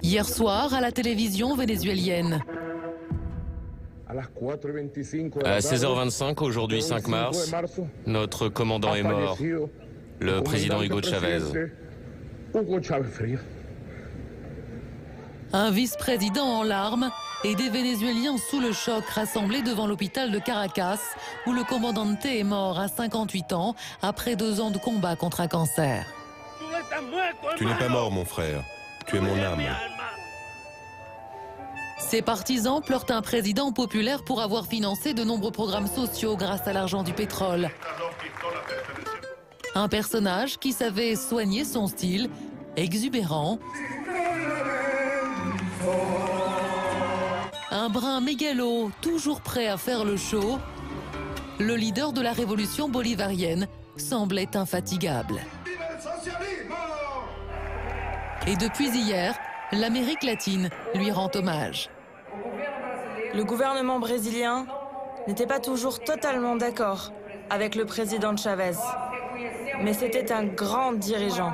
Hier soir, à la télévision vénézuélienne. À 16h25, aujourd'hui 5 mars, notre commandant est mort, le président Hugo Chavez. Un vice-président en larmes et des Vénézuéliens sous le choc rassemblés devant l'hôpital de Caracas, où le commandante est mort à 58 ans après 2 ans de combat contre un cancer. Tu n'es pas mort, mon frère. Tu es mon âme. Ses partisans pleurent un président populaire pour avoir financé de nombreux programmes sociaux grâce à l'argent du pétrole. Un personnage qui savait soigner son style, exubérant. Un brin mégalo, toujours prêt à faire le show. Le leader de la révolution bolivarienne semblait infatigable. Et depuis hier, l'Amérique latine lui rend hommage. Le gouvernement brésilien n'était pas toujours totalement d'accord avec le président Chavez, mais c'était un grand dirigeant.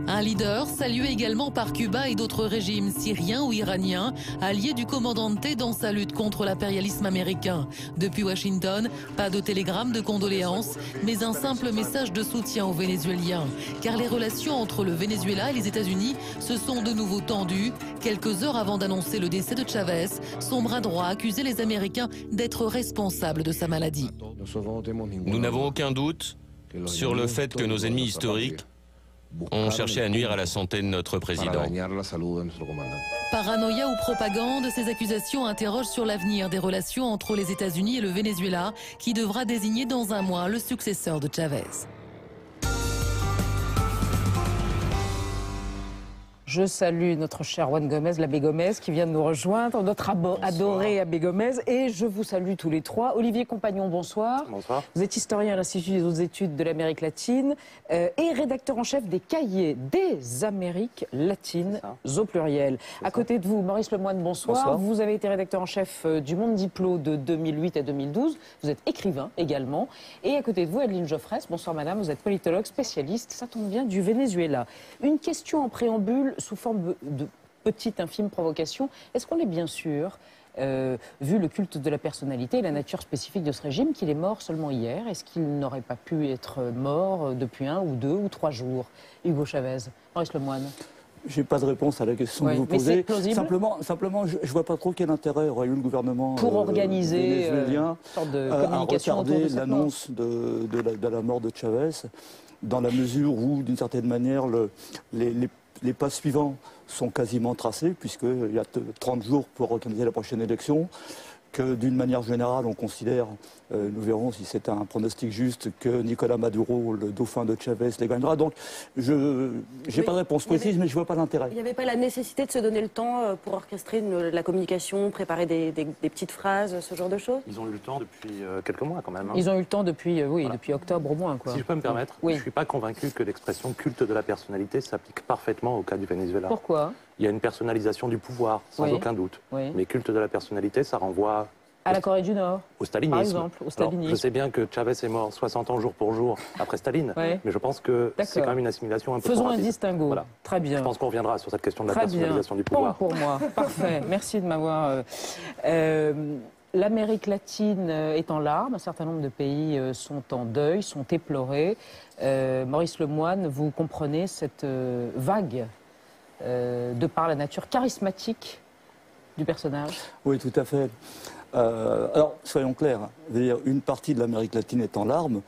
Un leader salué également par Cuba et d'autres régimes syriens ou iraniens, alliés du commandante dans sa lutte contre l'impérialisme américain. Depuis Washington, pas de télégramme de condoléances, mais un simple message de soutien aux Vénézuéliens. Car les relations entre le Venezuela et les États-Unis se sont de nouveau tendues. Quelques heures avant d'annoncer le décès de Chavez, son bras droit accusait les Américains d'être responsables de sa maladie. Nous n'avons aucun doute sur le fait que nos ennemis historiques ont cherché à nuire à la santé de notre président. Paranoïa ou propagande, ces accusations interrogent sur l'avenir des relations entre les États-Unis et le Venezuela, qui devra désigner dans un mois le successeur de Chavez. Je salue notre cher Juan Gomez, l'abbé Gomez, qui vient de nous rejoindre, notre adoré abbé Gomez, et je vous salue tous les trois. Olivier Compagnon, bonsoir. Bonsoir. Vous êtes historien à l'Institut des hautes études de l'Amérique latine et rédacteur en chef des cahiers des Amériques latines au pluriel. À côté de vous, Maurice Lemoine, bonsoir. Bonsoir. Vous avez été rédacteur en chef du Monde Diplo de 2008 à 2012. Vous êtes écrivain également. Et à côté de vous, Adeline Geoffresse, bonsoir madame, vous êtes politologue spécialiste, ça tombe bien, du Venezuela. Une question en préambule sous forme de petite infime provocation. Est-ce qu'on est bien sûr, vu le culte de la personnalité et la nature spécifique de ce régime, qu'il est mort seulement hier? Est-ce qu'il n'aurait pas pu être mort depuis 1 ou 2 ou 3 jours? Hugo Chavez, Maurice Lemoine. Je n'ai pas de réponse à la question que vous mais posez. c'est plausible. Simplement, je ne vois pas trop quel intérêt aurait eu le gouvernement pour organiser vénézuélien une sorte de à communication retarder l'annonce de la mort de Chavez, dans la mesure où, d'une certaine manière, les pas suivants sont quasiment tracés, puisqu'il y a 30 jours pour organiser la prochaine élection, que d'une manière générale, on considère, nous verrons si c'est un pronostic juste, que Nicolas Maduro, le dauphin de Chavez, les gagnera. Donc, je n'ai pas de réponse précise, mais je ne vois pas l'intérêt. Il n'y avait pas la nécessité de se donner le temps pour orchestrer la communication, préparer des petites phrases, ce genre de choses? Ils ont eu le temps depuis quelques mois quand même. Ils ont eu le temps depuis, depuis octobre au moins, quoi. Si je peux me permettre, je ne suis pas convaincu que l'expression culte de la personnalité s'applique parfaitement au cas du Venezuela. Pourquoi? Il y a une personnalisation du pouvoir, sans aucun doute. Mais culte de la personnalité, ça renvoie à la Corée du Nord, au stalinisme. Par exemple, au stalinisme. Alors, je sais bien que Chavez est mort 60 ans jour pour jour après Staline, mais je pense que c'est quand même une assimilation un peu Faisons un distinguo. Voilà. Très bien. Je pense qu'on reviendra sur cette question de la personnalisation du pouvoir. Bon pour moi, parfait. Merci de m'avoir... L'Amérique latine est en larmes, un certain nombre de pays sont en deuil, sont éplorés. Maurice Lemoine, vous comprenez cette vague de par la nature charismatique du personnage? Oui, tout à fait. Alors, soyons clairs, une partie de l'Amérique latine est en larmes,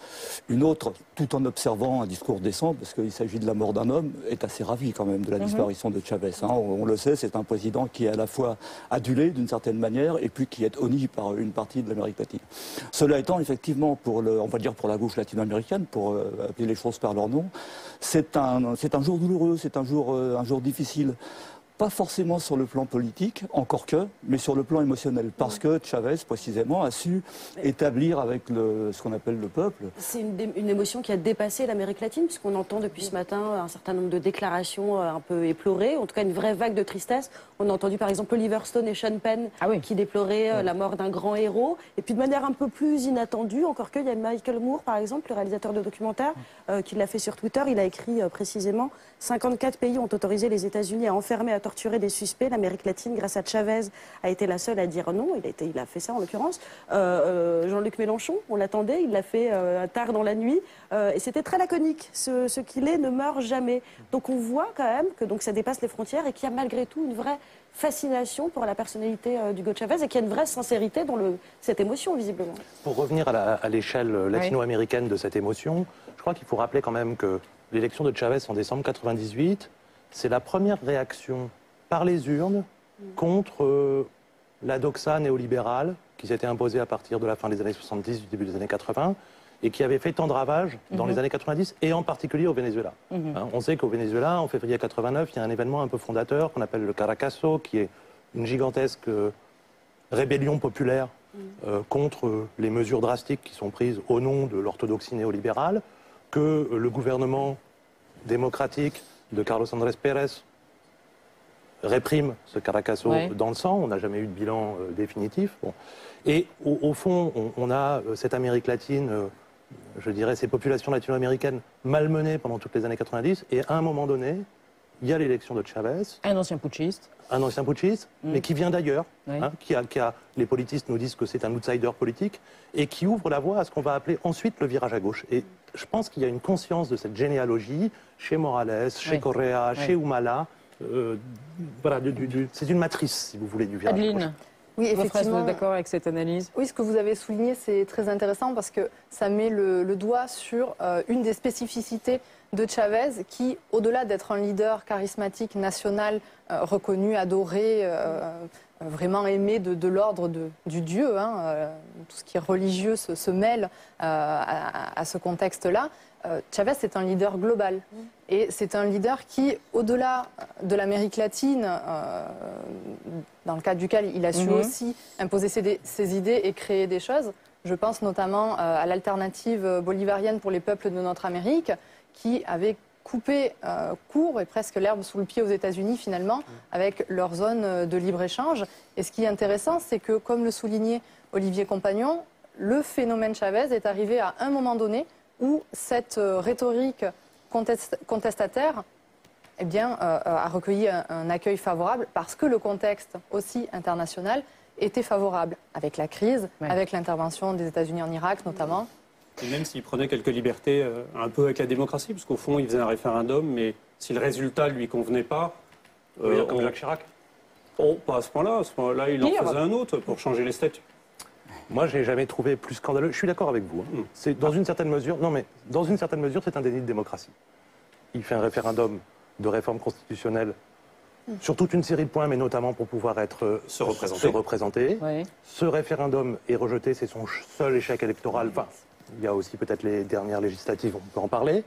une autre, tout en observant un discours décent, parce qu'il s'agit de la mort d'un homme, est assez ravie quand même de la disparition de Chavez. Hein. On le sait, c'est un président qui est à la fois adulé d'une certaine manière, et puis qui est honni par une partie de l'Amérique latine. Cela étant, effectivement, on va dire pour la gauche latino-américaine, pour appeler les choses par leur nom, c'est un jour douloureux, c'est un jour difficile. pas forcément sur le plan politique, encore que, mais sur le plan émotionnel, parce que Chavez, précisément, a su établir avec ce qu'on appelle le peuple. C'est une émotion qui a dépassé l'Amérique latine, puisqu'on entend depuis ce matin un certain nombre de déclarations un peu éplorées, en tout cas une vraie vague de tristesse. On a entendu par exemple Oliver Stone et Sean Penn qui déploraient la mort d'un grand héros, et puis de manière un peu plus inattendue, encore qu'il y a Michael Moore, par exemple, le réalisateur de documentaire, qui l'a fait sur Twitter. Il a écrit précisément « 54 pays ont autorisé les États-Unis à enfermer, à torturer des suspects. L'Amérique latine, grâce à Chavez, a été la seule à dire non. » Il a fait ça en l'occurrence. Jean-Luc Mélenchon, on l'attendait, il l'a fait tard dans la nuit. Et c'était très laconique. Ce qu'il est ne meurt jamais. Donc on voit quand même que ça dépasse les frontières et qu'il y a malgré tout une vraie fascination pour la personnalité d'Hugo Chavez et qu'il y a une vraie sincérité dans cette émotion, visiblement. Pour revenir à l'échelle latino-américaine de cette émotion, je crois qu'il faut rappeler quand même que l'élection de Chavez en décembre 1998, c'est la première réaction par les urnes contre la doxa néolibérale qui s'était imposée à partir de la fin des années 70, du début des années 80, et qui avait fait tant de ravages dans les années 90, et en particulier au Venezuela. On sait qu'au Venezuela, en février 89, il y a un événement un peu fondateur qu'on appelle le Caracazo, qui est une gigantesque rébellion populaire contre les mesures drastiques qui sont prises au nom de l'orthodoxie néolibérale, que le gouvernement démocratique de Carlos Andrés Pérez réprime ce Caracazo dans le sang. On n'a jamais eu de bilan définitif. Bon. Et au fond, on a cette Amérique latine, je dirais ces populations latino-américaines malmenées pendant toutes les années 90, et à un moment donné, il y a l'élection de Chavez. Un ancien putschiste. Un ancien putschiste, mais qui vient d'ailleurs, les politistes nous disent que c'est un outsider politique, et qui ouvre la voie à ce qu'on va appeler ensuite le virage à gauche. Et je pense qu'il y a une conscience de cette généalogie chez Morales, chez Correa, chez Humala. Voilà, c'est une matrice, si vous voulez, du virage à gauche. Oui, effectivement. Vous êtes d'accord avec cette analyse? Oui, ce que vous avez souligné, c'est très intéressant parce que ça met le doigt sur une des spécificités de Chavez qui, au-delà d'être un leader charismatique national, reconnu, adoré, vraiment aimé de l'ordre du Dieu, tout ce qui est religieux se mêle à ce contexte-là, Chavez est un leader global. Et c'est un leader qui, au-delà de l'Amérique latine, dans le cadre duquel il a su aussi imposer ses idées et créer des choses, je pense notamment à l'alternative bolivarienne pour les peuples de notre Amérique, qui avait coupé court et presque l'herbe sous le pied aux États-Unis finalement, avec leur zone de libre-échange. Et ce qui est intéressant, c'est que, comme le soulignait Olivier Compagnon, le phénomène Chavez est arrivé à un moment donné où cette rhétorique contestataire a recueilli un accueil favorable parce que le contexte aussi international était favorable, avec la crise, avec l'intervention des États-Unis en Irak notamment. Et même s'il prenait quelques libertés un peu avec la démocratie, parce qu'au fond il faisait un référendum, mais si le résultat ne lui convenait pas... comme Jacques Chirac. Pas à ce point-là, il en faisait un autre pour changer les statuts. Moi, je n'ai jamais trouvé plus scandaleux. Je suis d'accord avec vous. C'est dans une certaine mesure. Non, mais dans une certaine mesure, c'est un déni de démocratie. Il fait un référendum de réforme constitutionnelle sur toute une série de points, mais notamment pour pouvoir se représenter. Ce référendum est rejeté, c'est son seul échec électoral. Enfin, il y a aussi peut-être les dernières législatives, on peut en parler.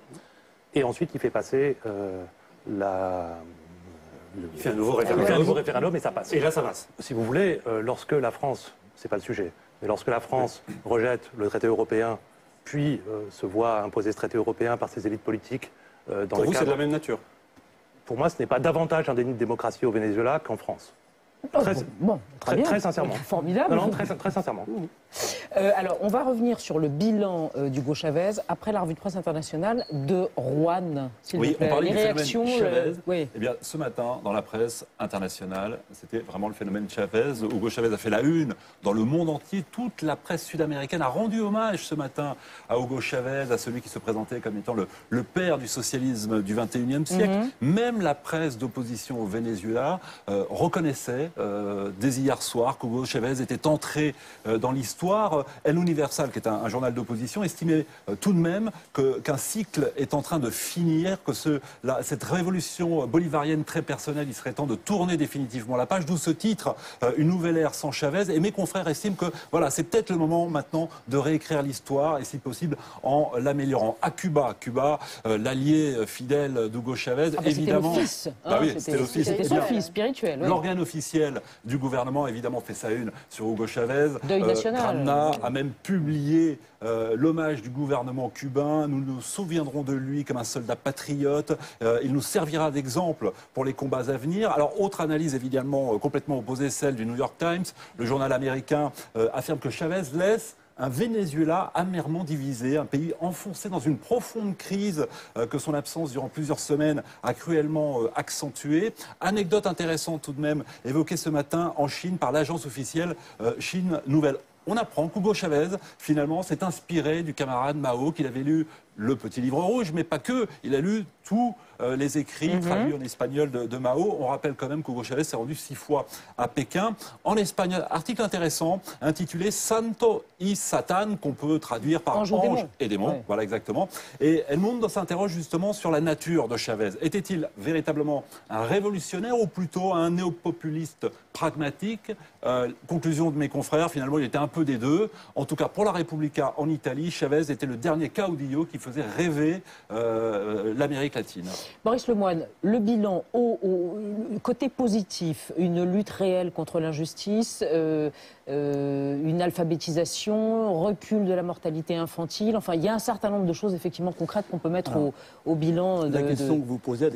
Et ensuite, il fait passer il fait un nouveau référendum et ça passe. Et là, ça passe. Si vous voulez, lorsque la France, c'est pas le sujet, mais lorsque la France rejette le traité européen, puis se voit imposer ce traité européen par ses élites politiques Pour vous, c'est de la même nature? Pour moi, ce n'est pas davantage un déni de démocratie au Venezuela qu'en France. Très sincèrement. Formidable. Non, très sincèrement. Alors, on va revenir sur le bilan d'Hugo Chavez après la revue de presse internationale de Rouen. Oui, on parlait du réactions, phénomène Chavez. Eh bien, ce matin, dans la presse internationale, c'était vraiment le phénomène Chavez. Hugo Chavez a fait la une dans le monde entier. Toute la presse sud-américaine a rendu hommage ce matin à Hugo Chavez, à celui qui se présentait comme étant le père du socialisme du XXIe siècle. Même la presse d'opposition au Venezuela reconnaissait dès hier soir qu'Hugo Chavez était entré dans l'histoire part, El Universal, qui est un journal d'opposition, estimait tout de même qu'un cycle est en train de finir, que cette révolution bolivarienne très personnelle, il serait temps de tourner définitivement la page, d'où ce titre, Une nouvelle ère sans Chavez. Et mes confrères estiment que voilà, c'est peut-être le moment maintenant de réécrire l'histoire, et si possible en l'améliorant. À Cuba, l'allié fidèle d'Hugo Chavez, évidemment... C'était son fils spirituel. L'organe officiel du gouvernement, évidemment, fait sa une sur Hugo Chavez. Deuil national. Ramna a même publié l'hommage du gouvernement cubain. Nous nous souviendrons de lui comme un soldat patriote. Il nous servira d'exemple pour les combats à venir. Alors, autre analyse évidemment complètement opposée, celle du New York Times. Le journal américain affirme que Chavez laisse un Venezuela amèrement divisé, un pays enfoncé dans une profonde crise que son absence durant plusieurs semaines a cruellement accentuée. Anecdote intéressante tout de même, évoquée ce matin en Chine par l'agence officielle Chine Nouvelle. On apprend qu'Hugo Chavez, finalement, s'est inspiré du camarade Mao, qu'il avait lu le Petit Livre Rouge, mais pas que. Il a lu tous les écrits traduits en espagnol de Mao. On rappelle quand même qu'Hugo Chavez s'est rendu 6 fois à Pékin. En espagnol, article intéressant intitulé Santo y Satan, qu'on peut traduire par Ange et démon. Ouais. Voilà, exactement. Et El Mundo s'interroge justement sur la nature de Chavez. Était-il véritablement un révolutionnaire ou plutôt un néopopuliste pragmatique? Conclusion de mes confrères, finalement, il était un peu des deux. En tout cas, pour la Repubblica en Italie, Chavez était le dernier caudillo qui faisait rêver l'Amérique latine. Boris Lemoine, le bilan côté positif, une lutte réelle contre l'injustice, une alphabétisation, recul de la mortalité infantile, enfin il y a un certain nombre de choses effectivement concrètes qu'on peut mettre au bilan de la question que vous posez,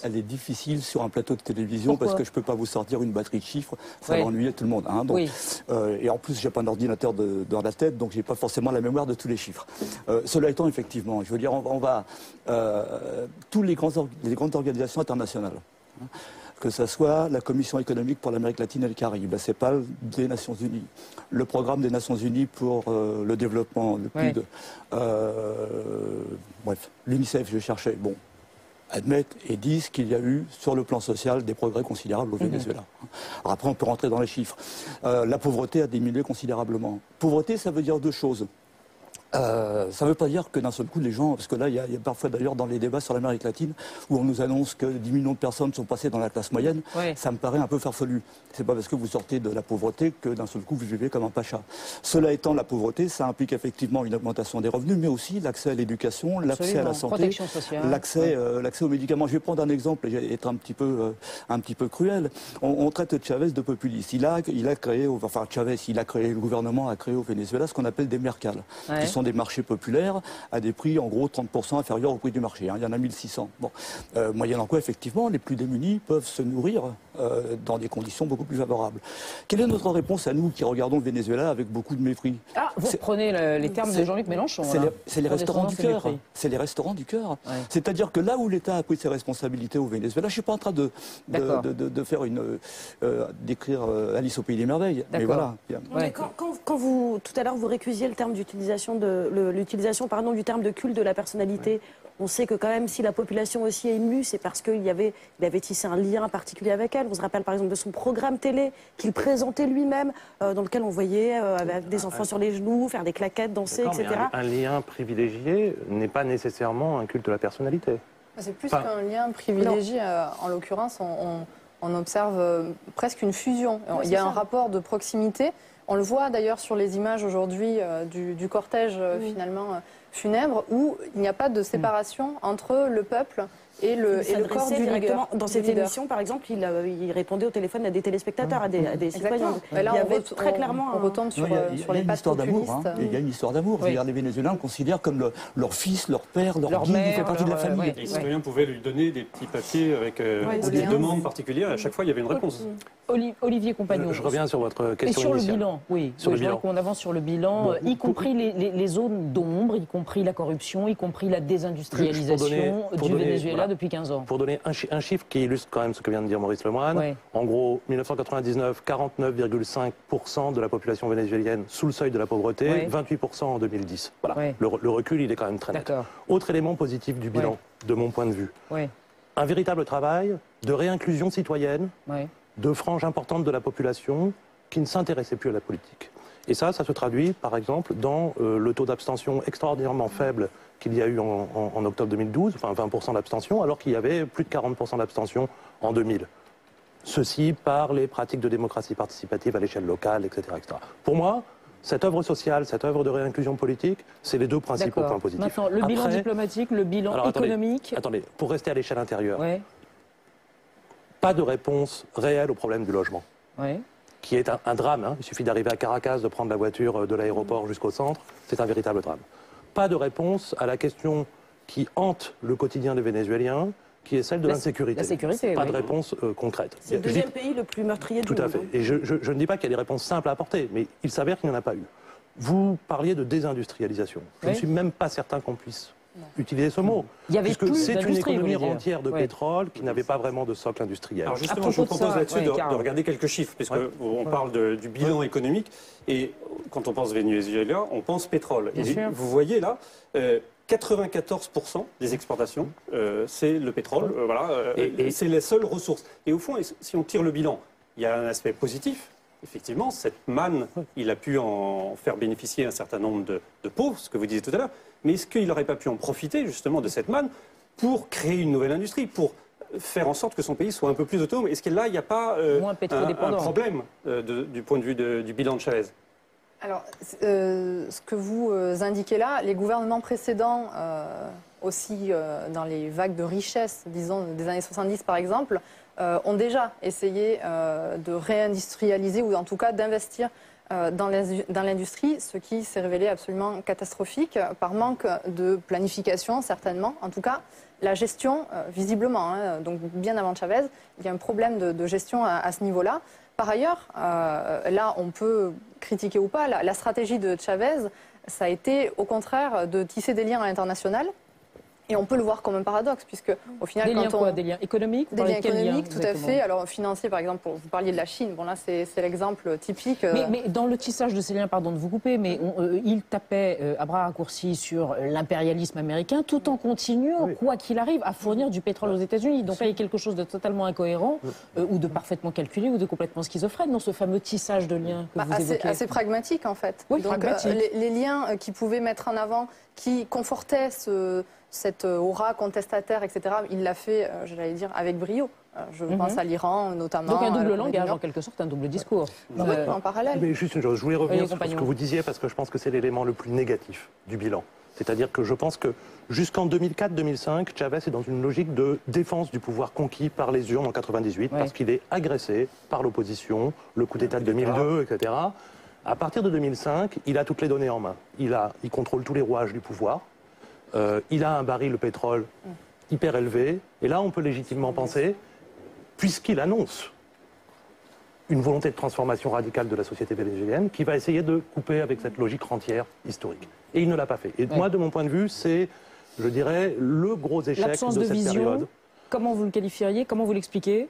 elle est difficile sur un plateau de télévision. Pourquoi? Parce que je ne peux pas vous sortir une batterie de chiffres, ça va ennuyer tout le monde. Hein, donc, et en plus, je n'ai pas un ordinateur dans la tête, donc je n'ai pas forcément la mémoire de tous les chiffres. Cela étant, effectivement, je veux dire, on va... toutes les grandes organisations internationales, hein, que ce soit la Commission économique pour l'Amérique latine et le Caraïbe, la CEPAL des Nations Unies, le Programme des Nations Unies pour le développement, le PNUD, bref, l'UNICEF, je cherchais, bon, admettent et disent qu'il y a eu, sur le plan social, des progrès considérables au Venezuela. Alors après, on peut rentrer dans les chiffres. La pauvreté a diminué considérablement. Pauvreté, ça veut dire deux choses. Ça ne veut pas dire que d'un seul coup les gens, parce que là il y a parfois d'ailleurs dans les débats sur l'Amérique latine où on nous annonce que 10 millions de personnes sont passées dans la classe moyenne, ça me paraît un peu farfelu. C'est pas parce que vous sortez de la pauvreté que d'un seul coup vous vivez comme un pacha. Cela étant, la pauvreté, ça implique effectivement une augmentation des revenus, mais aussi l'accès à l'éducation, l'accès à la santé, l'accès aux médicaments. Je vais prendre un exemple et être un petit peu cruel. On traite Chavez de populiste. Il a créé, enfin Chavez, le gouvernement a créé au Venezuela ce qu'on appelle des mercals, qui sont des marchés populaires à des prix en gros 30% inférieurs au prix du marché. Hein. Il y en a 1600. Bon. Moyennant quoi, effectivement, les plus démunis peuvent se nourrir dans des conditions beaucoup plus favorables. Quelle est notre réponse à nous qui regardons le Venezuela avec beaucoup de mépris? Vous reprenez les termes de Jean-Luc Mélenchon. C'est les restaurants du cœur. C'est les restaurants du cœur. C'est-à-dire que là où l'État a pris ses responsabilités au Venezuela, je ne suis pas en train de faire d'écrire Alice au pays des merveilles. Mais voilà. Mais quand vous, tout à l'heure, vous récusiez le terme d'utilisation du terme de culte de la personnalité, on sait que quand même si la population aussi est émue, c'est parce qu'il avait tissé un lien particulier avec elle. On se rappelle par exemple de son programme télé qu'il présentait lui-même, dans lequel on voyait avec des enfants sur les genoux, faire des claquettes, danser, etc. Un lien privilégié n'est pas nécessairement un culte de la personnalité. C'est plus qu'un lien privilégié, en l'occurrence, on observe presque une fusion. Il y a un rapport de proximité. On le voit d'ailleurs sur les images aujourd'hui du cortège finalement funèbre, où il n'y a pas de séparation entre le peuple et le corps du leader. Dans cette émission, par exemple, il répondait au téléphone à des téléspectateurs, à des citoyens. Mais là, très clairement, on retombe sur les pattes populistes. Il y a une histoire d'amour. Les Vénézuéliens le considèrent comme leur fils, leur père, leur guide, il fait partie de la famille. Les citoyens pouvaient lui donner des petits papiers avec des demandes particulières. À chaque fois, il y avait une réponse. Olivier Compagnon. Je reviens sur votre question sur initiale. Le bilan, je voudrais qu'on avance sur le bilan, y compris les zones d'ombre, y compris la corruption, y compris la désindustrialisation du Venezuela depuis 15 ans. Pour donner un chiffre qui illustre quand même ce que vient de dire Maurice Lemoine, en gros, 1999, 49,5% de la population vénézuélienne sous le seuil de la pauvreté, 28% en 2010. Voilà. Le recul, il est quand même très net. Autre élément positif du bilan, de mon point de vue, un véritable travail de réinclusion citoyenne de franges importantes de la population qui ne s'intéressaient plus à la politique. Et ça se traduit, par exemple, dans le taux d'abstention extraordinairement faible qu'il y a eu en octobre 2012, enfin 20% d'abstention, alors qu'il y avait plus de 40% d'abstention en 2000. Ceci par les pratiques de démocratie participative à l'échelle locale, etc., etc. Pour moi, cette œuvre sociale, cette œuvre de réinclusion politique, c'est les deux principaux points positifs. Maintenant, le bilan diplomatique, le bilan économique... Attendez, pour rester à l'échelle intérieure, pas de réponse réelle au problème du logement. Qui est un drame. Hein. Il suffit d'arriver à Caracas, de prendre la voiture de l'aéroport jusqu'au centre. C'est un véritable drame. Pas de réponse à la question qui hante le quotidien des Vénézuéliens, qui est celle de l'insécurité. Pas de réponse concrète. C'est le deuxième pays le plus meurtrier du monde. Tout à fait. Et je ne dis pas qu'il y a des réponses simples à apporter, mais il s'avère qu'il n'y en a pas eu. Vous parliez de désindustrialisation. Je ne suis même pas certain qu'on puisse utiliser ce mot. Puisque c'est une économie entière de pétrole qui n'avait pas vraiment de socle industriel. Alors justement, je vous propose là-dessus de regarder quelques chiffres, puisqu'on parle du bilan économique, et quand on pense Venezuela, on pense pétrole. Et vous voyez là, 94% des exportations, c'est le pétrole, c'est les seules ressources. Et au fond, si on tire le bilan, il y a un aspect positif. Effectivement, cette manne, il a pu en faire bénéficier un certain nombre de pauvres, ce que vous disiez tout à l'heure. Mais est-ce qu'il n'aurait pas pu en profiter justement de cette manne pour créer une nouvelle industrie, pour faire en sorte que son pays soit un peu plus autonome? Est-ce que là, il n'y a pas un problème du point de vue du bilan de Chavez? Alors, ce que vous indiquez là, les gouvernements précédents, aussi dans les vagues de richesse, disons, des années 70 par exemple, ont déjà essayé de réindustrialiser ou en tout cas d'investir dans l'industrie, ce qui s'est révélé absolument catastrophique par manque de planification, certainement. En tout cas, la gestion, visiblement, donc bien avant Chavez, il y a un problème de gestion à ce niveau-là. Par ailleurs, là, on peut critiquer ou pas, la stratégie de Chavez, ça a été au contraire de tisser des liens à l'international. Et on peut le voir comme un paradoxe, puisque au final, des liens économiques? Des liens économiques, tout à fait. Alors financiers, par exemple, vous parliez de la Chine. Bon là, c'est l'exemple typique. Mais dans le tissage de ces liens, pardon de vous couper, mais il tapait à bras raccourcis sur l'impérialisme américain, tout en continuant, quoi qu'il arrive, à fournir du pétrole aux États-Unis. Donc là, il y a quelque chose de totalement incohérent, ou de parfaitement calculé, ou de complètement schizophrène dans ce fameux tissage de liens que vous évoquez. Assez pragmatique, en fait. Oui, donc les liens qui pouvaient mettre en avant, qui confortaient cette aura contestataire, etc., il l'a fait, j'allais dire, avec brio. Je pense à l'Iran, notamment. Donc un double langage, en quelque sorte, un double discours. En parallèle. Mais juste une chose, je voulais revenir sur ce que vous disiez, parce que je pense que c'est l'élément le plus négatif du bilan. C'est-à-dire que je pense que jusqu'en 2004-2005, Chavez est dans une logique de défense du pouvoir conquis par les urnes en 98, parce qu'il est agressé par l'opposition, le coup d'État de 2002, etc. À partir de 2005, il a toutes les données en main. Il contrôle tous les rouages du pouvoir. Il a un baril de pétrole hyper élevé. Et là, on peut légitimement penser, puisqu'il annonce une volonté de transformation radicale de la société vénézuélienne, qui va essayer de couper avec cette logique rentière historique. Et il ne l'a pas fait. Et moi, de mon point de vue, c'est, je dirais, le gros échec de cette période. Comment vous le qualifieriez? Comment vous l'expliquez?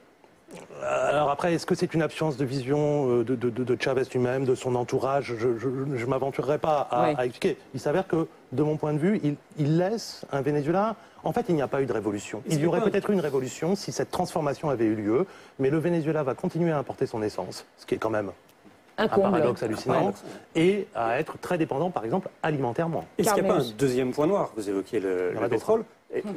Alors après, est-ce que c'est une absence de vision de Chavez lui-même, de son entourage? Je ne m'aventurerai pas à expliquer. Il s'avère que, de mon point de vue, il laisse un Venezuela... En fait, il n'y a pas eu de révolution. Il y aurait peut-être eu une révolution si cette transformation avait eu lieu, mais le Venezuela va continuer à importer son essence, ce qui est quand même un paradoxe hallucinant, et à être très dépendant, par exemple, alimentairement. Est-ce qu'il n'y a pas un deuxième point noir? Vous évoquiez le pétrole,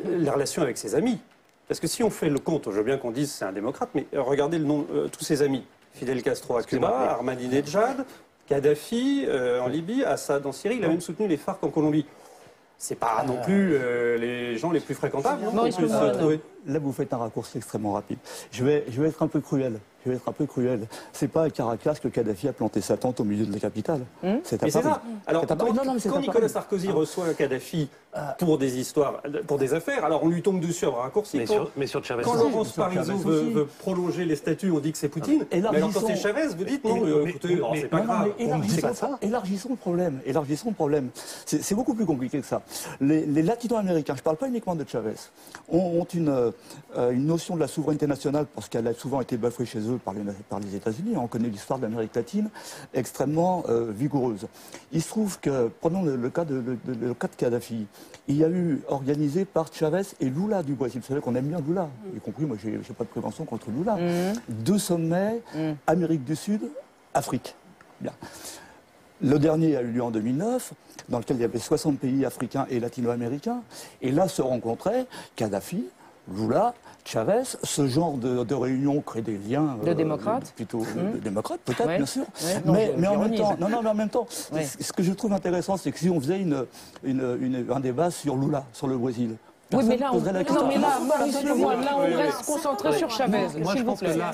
la relation avec ses amis. Parce que si on fait le compte, je veux bien qu'on dise c'est un démocrate, mais regardez le nom, tous ses amis. Fidel Castro à Cuba, Ahmadinejad, Kadhafi en Libye, Assad en Syrie, il a même soutenu les FARC en Colombie. C'est pas non plus les gens les plus fréquentables. Là, vous faites un raccourci extrêmement rapide. Je vais être un peu cruel. C'est pas à Caracas que Kadhafi a planté sa tente au milieu de la capitale. C'est à Paris. Ça. Alors, quand Nicolas Sarkozy reçoit un Kadhafi pour des histoires, pour des affaires, alors on lui tombe dessus à bras raccourcis. Mais sur Chavez, quand Laurence Parisot veut prolonger les statuts, on dit que c'est Poutine. Mais alors quand c'est Chavez, vous dites non, écoutez, c'est pas grave. Élargissons le problème. C'est beaucoup plus compliqué que ça. Les latino-américains, je ne parle pas uniquement de Chavez, ont une notion de la souveraineté nationale parce qu'elle a souvent été bafouée chez eux par les États-Unis. On connaît l'histoire de l'Amérique latine extrêmement vigoureuse. Il se trouve que, prenons le cas de Kadhafi, il y a eu organisé par Chavez et Lula du Brésil. Vous savez qu'on aime bien Lula, y compris, moi j'ai pas de prévention contre Lula. 2 sommets, Amérique du Sud, Afrique. Bien. Le dernier a eu lieu en 2009, dans lequel il y avait 60 pays africains et latino-américains. Et là se rencontraient Kadhafi, Lula, Chavez. Ce genre de réunion crée des liens... De démocrates plutôt de démocrates, peut-être, ouais. bien sûr. Ouais, non, mais en même temps, mais en même temps, ouais. Ce que je trouve intéressant, c'est que si on faisait un débat sur Lula, sur le Brésil... Oui, mais là, on reste concentré sur Chavez. Moi, je pense que là...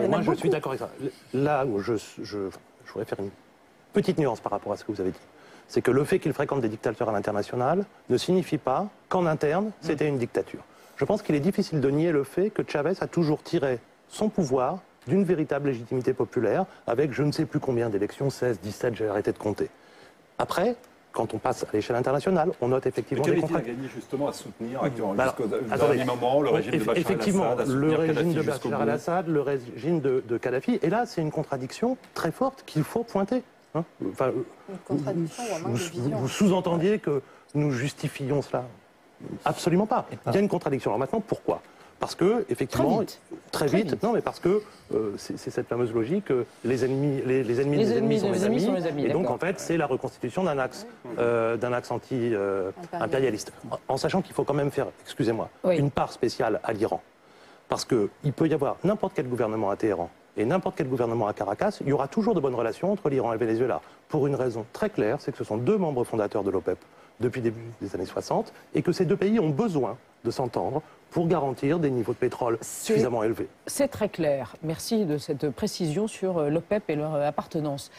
Moi, je suis d'accord avec ça. Là où je voudrais faire une petite nuance par rapport à ce que vous avez dit. C'est que le fait qu'il fréquente des dictateurs à l'international ne signifie pas qu'en interne, c'était une dictature. Je pense qu'il est difficile de nier le fait que Chavez a toujours tiré son pouvoir d'une véritable légitimité populaire, avec je ne sais plus combien d'élections, 16, 17, j'ai arrêté de compter. Après, quand on passe à l'échelle internationale, on note effectivement des contradictions. Gagné justement à soutenir jusqu'au dernier moment le régime de Bachar el-Assad. Effectivement, le régime de Bachar el-Assad, le régime de Kadhafi. Et là, c'est une contradiction très forte qu'il faut pointer. Hein, enfin, une contradiction ou un manque de vision. Vous sous-entendiez que nous justifions cela? Absolument pas. Il y a une contradiction. Alors maintenant, pourquoi? Parce que, effectivement, très vite. Non, mais parce que c'est cette fameuse logique, les ennemis des ennemis sont les amis. Et donc, en fait, c'est la reconstitution d'un axe anti-impérialiste. En sachant qu'il faut quand même faire, excusez-moi, une part spéciale à l'Iran. Parce qu'il peut y avoir n'importe quel gouvernement à Téhéran et n'importe quel gouvernement à Caracas, il y aura toujours de bonnes relations entre l'Iran et le Venezuela. Pour une raison très claire, c'est que ce sont deux membres fondateurs de l'OPEP depuis le début des années 60, et que ces deux pays ont besoin de s'entendre pour garantir des niveaux de pétrole suffisamment élevés. C'est très clair. Merci de cette précision sur l'OPEP et leur appartenance.